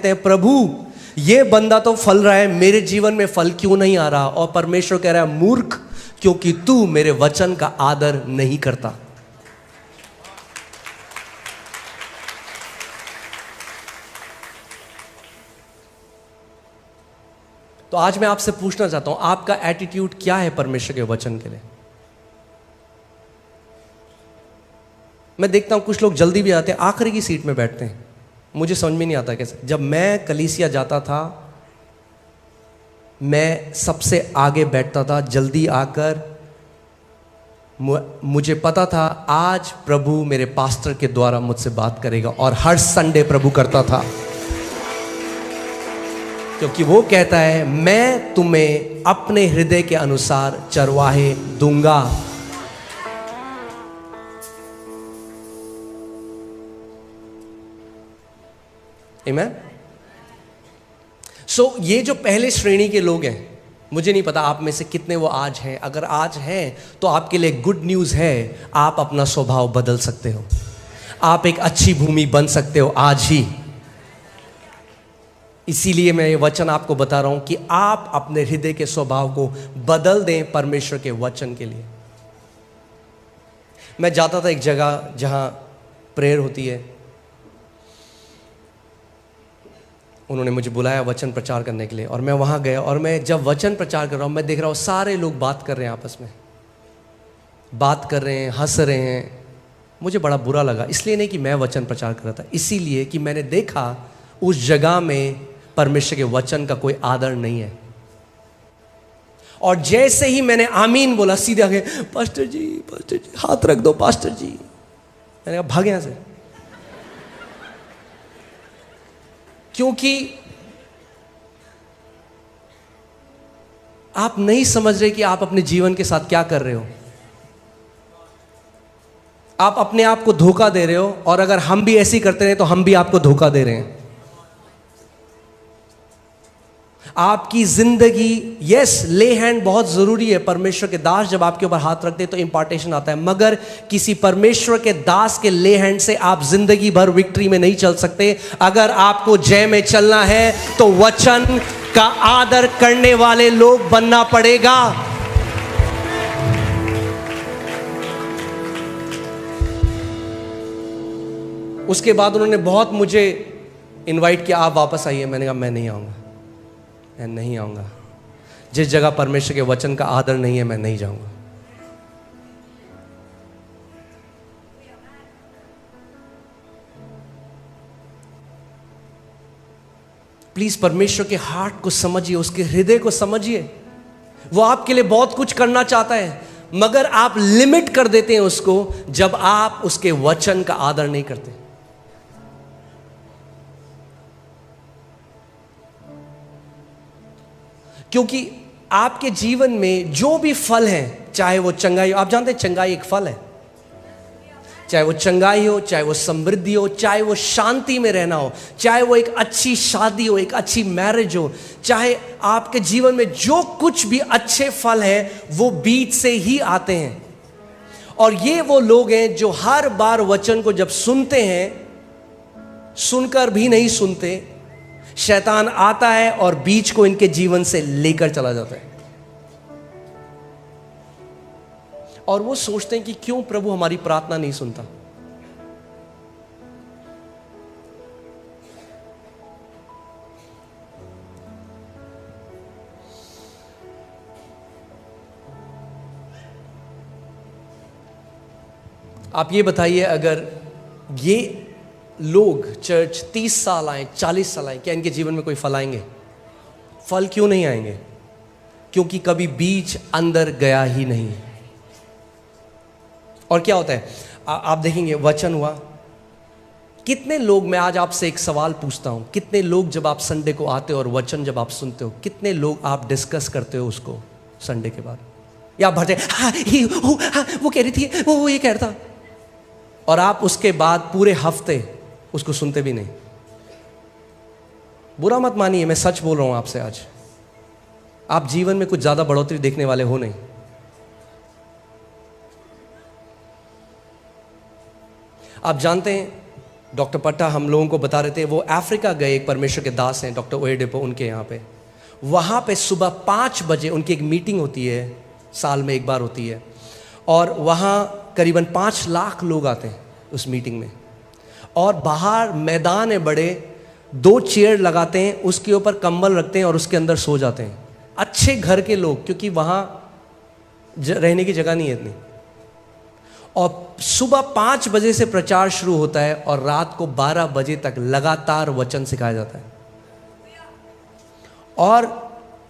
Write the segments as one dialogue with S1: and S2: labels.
S1: कहते हैं प्रभु ये बंदा तो फल रहा है, मेरे जीवन में फल क्यों नहीं आ रहा? और परमेश्वर कह रहा है मूर्ख, क्योंकि तू मेरे वचन का आदर नहीं करता। तो आज मैं आपसे पूछना चाहता हूं, आपका एटीट्यूड क्या है परमेश्वर के वचन के लिए? मैं देखता हूं कुछ लोग जल्दी भी आते हैं, आखिरी की सीट में बैठते हैं। मुझे समझ में नहीं आता कैसे। जब मैं कलीसिया जाता था, मैं सबसे आगे बैठता था, जल्दी आकर। मुझे पता था आज प्रभु मेरे पास्टर के द्वारा मुझसे बात करेगा, और हर संडे प्रभु करता था, क्योंकि वो कहता है मैं तुम्हें अपने हृदय के अनुसार चरवाहे दूंगा। आमीन। सो ये जो पहले श्रेणी के लोग हैं, मुझे नहीं पता आप में से कितने वो आज हैं। अगर आज हैं तो आपके लिए गुड न्यूज़ है, आप अपना स्वभाव बदल सकते हो। आप एक अच्छी भूमि बन सकते हो आज ही। इसीलिए मैं ये वचन आपको बता रहा हूं कि आप अपने हृदय के स्वभाव को बदल दें परमेश्वर के वचन के लिए। मैं जाता था एक जगह जहां प्रेयर होती है, उन्होंने मुझे बुलाया वचन प्रचार करने के लिए, और मैं वहाँ गया। और मैं जब वचन प्रचार कर रहा हूँ, मैं देख रहा हूँ सारे लोग बात कर रहे हैं, आपस में बात कर रहे हैं, हंस रहे हैं। मुझे बड़ा बुरा लगा, इसलिए नहीं कि मैं वचन प्रचार कर रहा था, इसीलिए कि मैंने देखा उस जगह में परमेश्वर के वचन का कोई आदर नहीं है। और जैसे ही मैंने आमीन बोला, सीधे आगे पास्टर जी हाथ रख दो पास्टर जी। मैंने कहा भाग यहां से, क्योंकि आप नहीं समझ रहे कि आप अपने जीवन के साथ क्या कर रहे हो। आप अपने आप को धोखा दे रहे हो, और अगर हम भी ऐसे ही करते रहे तो हम भी आपको धोखा दे रहे हैं। आपकी जिंदगी, यस, ले हैंड बहुत जरूरी है। परमेश्वर के दास जब आपके ऊपर हाथ रखते हैं तो इंपार्टेशन आता है, मगर किसी परमेश्वर के दास के ले हैंड से आप जिंदगी भर विक्ट्री में नहीं चल सकते। अगर आपको जय में चलना है तो वचन का आदर करने वाले लोग बनना पड़ेगा। उसके बाद उन्होंने बहुत मुझे इनवाइट किया, आप वापस आइए। मैंने कहा मैं नहीं आऊंगा, मैं नहीं आऊंगा। जिस जगह परमेश्वर के वचन का आदर नहीं है, मैं नहीं जाऊंगा। प्लीज परमेश्वर के हार्ट को समझिए, उसके हृदय को समझिए। वो आपके लिए बहुत कुछ करना चाहता है, मगर आप लिमिट कर देते हैं उसको जब आप उसके वचन का आदर नहीं करते। क्योंकि आपके जीवन में जो भी फल है, चाहे वो चंगाई, आप जानते हैं चंगाई एक फल है, चाहे वो चंगाई हो, चाहे वो समृद्धि हो, चाहे वो शांति में रहना हो, चाहे वो एक अच्छी शादी हो, एक अच्छी मैरिज हो, चाहे आपके जीवन में जो कुछ भी अच्छे फल है, वो बीज से ही आते हैं। और ये वो लोग हैं जो हर बार वचन को जब सुनते हैं, सुनकर भी नहीं सुनते, शैतान आता है और बीज को इनके जीवन से लेकर चला जाता है। और वो सोचते हैं कि क्यों प्रभु हमारी प्रार्थना नहीं सुनता। आप ये बताइए, अगर ये लोग चर्च 30 साल आए, 40 साल आए, क्या इनके जीवन में कोई फल आएंगे? फल क्यों नहीं आएंगे? क्योंकि कभी बीज अंदर गया ही नहीं। और क्या होता है, आप देखेंगे वचन हुआ, कितने लोग, मैं आज आपसे एक सवाल पूछता हूं, कितने लोग जब आप संडे को आते हो और वचन जब आप सुनते हो, कितने लोग आप डिस्कस करते हो उसको संडे के बाद? या आप भरते वो कह रही थी, वो ये कह रहा था, और आप उसके बाद पूरे हफ्ते उसको सुनते भी नहीं। बुरा मत मानिए, मैं सच बोल रहा हूं आपसे। आज आप जीवन में कुछ ज्यादा बढ़ोतरी देखने वाले हो नहीं। आप जानते हैं डॉक्टर पट्टा हम लोगों को बता रहे थे, वो अफ्रीका गए, एक परमेश्वर के दास हैं डॉक्टर ओएडेपो, उनके यहाँ पे, वहाँ पे सुबह 5 बजे उनकी एक मीटिंग होती है, साल में एक बार होती है, और वहाँ करीबन 5 लाख लोग आते हैं उस मीटिंग में। और बाहर मैदान है बड़े, 2 चेयर लगाते हैं, उसके ऊपर कंबल रखते हैं और उसके अंदर सो जाते हैं। अच्छे घर के लोग, क्योंकि वहाँ रहने की जगह नहीं है इतनी। और सुबह 5 बजे से प्रचार शुरू होता है और रात को 12 बजे तक लगातार वचन सिखाया जाता है। और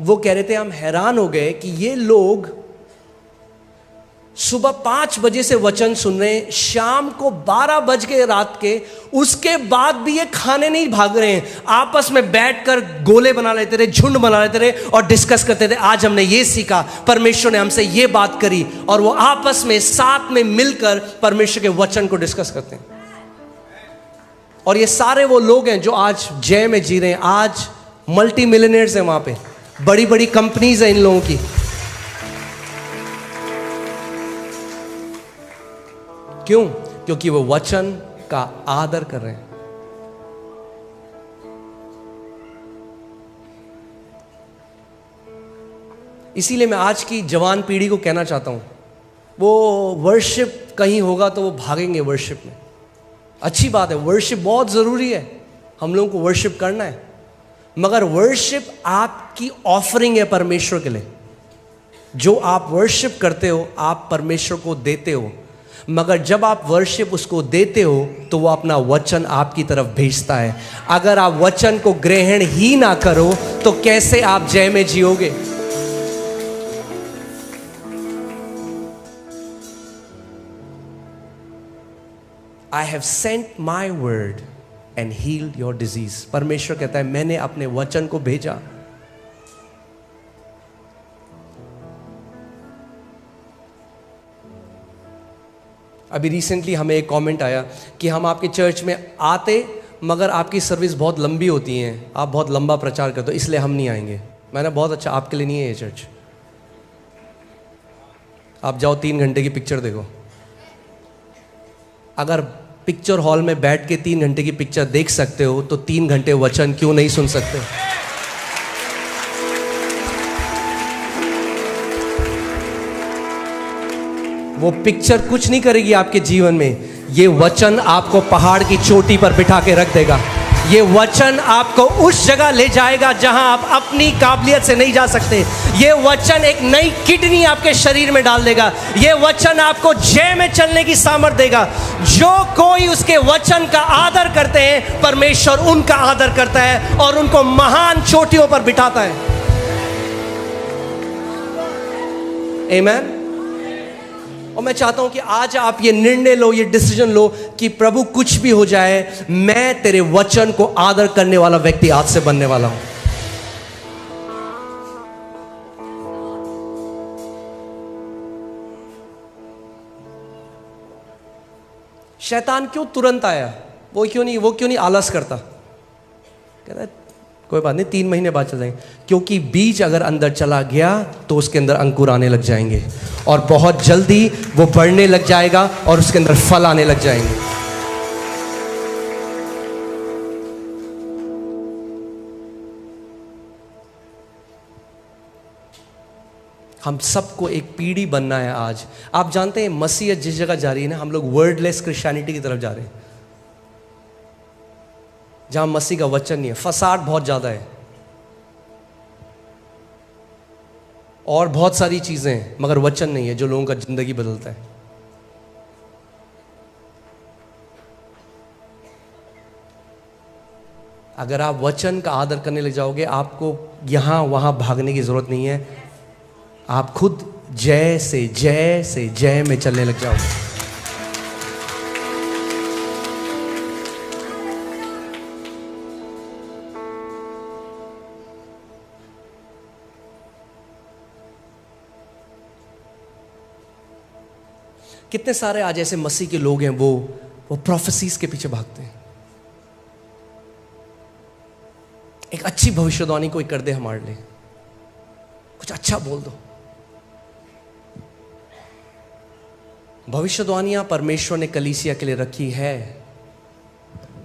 S1: वो कह रहे थे, हम हैरान हो गए कि ये लोग सुबह 5 बजे से वचन सुन रहे हैं, शाम को 12 बज के रात के, उसके बाद भी ये खाने नहीं भाग रहे हैं, आपस में बैठकर गोले बना लेते थे, झुंड बना लेते थे और डिस्कस करते थे, आज हमने ये सीखा, परमेश्वर ने हमसे ये बात करी, और वो आपस में साथ में मिलकर परमेश्वर के वचन को डिस्कस करते हैं। और ये सारे वो लोग हैं जो आज जय में जी रहे हैं, आज मल्टी मिलियनेयर्स हैं, वहां पे बड़ी बड़ी कंपनीज हैं इन लोगों की। क्यों? क्योंकि वो वचन का आदर कर रहे हैं। इसीलिए मैं आज की जवान पीढ़ी को कहना चाहता हूं, वो वर्शिप कहीं होगा तो वो भागेंगे वर्शिप में। अच्छी बात है, वर्शिप बहुत जरूरी है, हम लोगों को वर्शिप करना है, मगर वर्शिप आपकी ऑफरिंग है परमेश्वर के लिए। जो आप वर्शिप करते हो आप परमेश्वर को देते हो, मगर जब आप वर्शिप उसको देते हो तो वो अपना वचन आपकी तरफ भेजता है। अगर आप वचन को ग्रहण ही ना करो तो कैसे आप जय में जियोगे? I have sent my word and healed your disease. परमेश्वर कहता है, मैंने अपने वचन को भेजा। अभी रिसेंटली हमें एक कमेंट आया कि हम आपके चर्च में आते, मगर आपकी सर्विस बहुत लंबी होती है, आप बहुत लंबा प्रचार करते हो, इसलिए हम नहीं आएंगे। मैंने बहुत अच्छा, आपके लिए नहीं है ये चर्च। आप जाओ 3 घंटे की पिक्चर देखो। अगर पिक्चर हॉल में बैठ के 3 घंटे की पिक्चर देख सकते हो तो 3 घंटे वचन क्यों नहीं सुन सकते? वो पिक्चर कुछ नहीं करेगी आपके जीवन में, ये वचन आपको पहाड़ की चोटी पर बिठा के रख देगा। ये वचन आपको उस जगह ले जाएगा जहां आप अपनी काबिलियत से नहीं जा सकते। ये वचन एक नई किडनी आपके शरीर में डाल देगा। ये वचन आपको जय में चलने की सामर्थ देगा। जो कोई उसके वचन का आदर करते हैं, परमेश्वर उनका आदर करता है और उनको महान चोटियों पर बिठाता है। आमीन। और मैं चाहता हूं कि आज आप ये निर्णय लो, ये डिसीजन लो कि प्रभु कुछ भी हो जाए, मैं तेरे वचन को आदर करने वाला व्यक्ति आज से बनने वाला हूं। शैतान क्यों तुरंत आया? वो क्यों नहीं आलस करता? कहता है कोई बात नहीं, 3 महीने बाद चल जाएंगे। क्योंकि बीज अगर अंदर चला गया तो उसके अंदर अंकुर आने लग जाएंगे और बहुत जल्दी वो बढ़ने लग जाएगा और उसके अंदर फल आने लग जाएंगे। हम सबको एक पीढ़ी बनना है आज। आप जानते हैं मसीह जिस जगह जा रही है ना, हम लोग वर्डलेस क्रिश्चियनिटी की तरफ जा रहे हैं, जहां मसीह का वचन नहीं है। फसाद बहुत ज्यादा है और बहुत सारी चीजें हैं, मगर वचन नहीं है जो लोगों का जिंदगी बदलता है। अगर आप वचन का आदर करने लग जाओगे, आपको यहां वहां भागने की जरूरत नहीं है। आप खुद जय से जय में चलने लग जाओगे। कितने सारे आज ऐसे मसीह के लोग हैं, वो प्रोफेसीज के पीछे भागते हैं। एक अच्छी भविष्यवाणी कोई कर दे हमारे लिए, कुछ अच्छा बोल दो। भविष्यवाणियां परमेश्वर ने कलीसिया के लिए रखी है,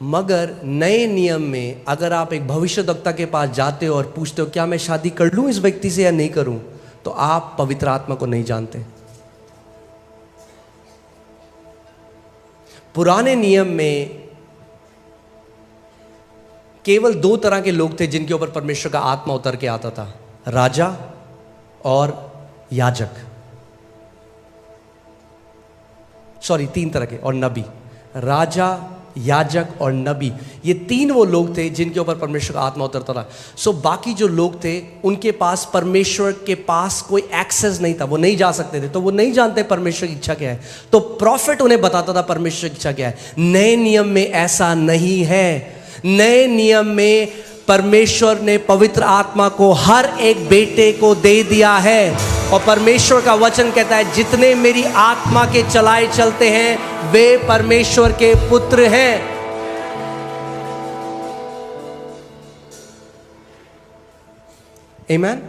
S1: मगर नए नियम में अगर आप एक भविष्यद्वक्ता के पास जाते हो और पूछते हो क्या मैं शादी कर लूं इस व्यक्ति से या नहीं करूं, तो आप पवित्र आत्मा को नहीं जानते। पुराने नियम में केवल 2 तरह के लोग थे जिनके ऊपर परमेश्वर का आत्मा उतर के आता था, राजा और याजक। सॉरी 3 तरह के, और नबी। राजा, याजक और नबी, ये 3 वो लोग थे जिनके ऊपर परमेश्वर का आत्मा उतरता था। सो बाकी जो लोग थे उनके पास परमेश्वर के पास कोई एक्सेस नहीं था, वो नहीं जा सकते थे, तो वो नहीं जानते परमेश्वर की इच्छा क्या है। तो प्रॉफिट उन्हें बताता था परमेश्वर की इच्छा क्या है। नए नियम में ऐसा नहीं है। नए नियम में परमेश्वर ने पवित्र आत्मा को हर एक बेटे को दे दिया है, और परमेश्वर का वचन कहता है जितने मेरी आत्मा के चलाए चलते हैं वे परमेश्वर के पुत्र हैं। आमीन।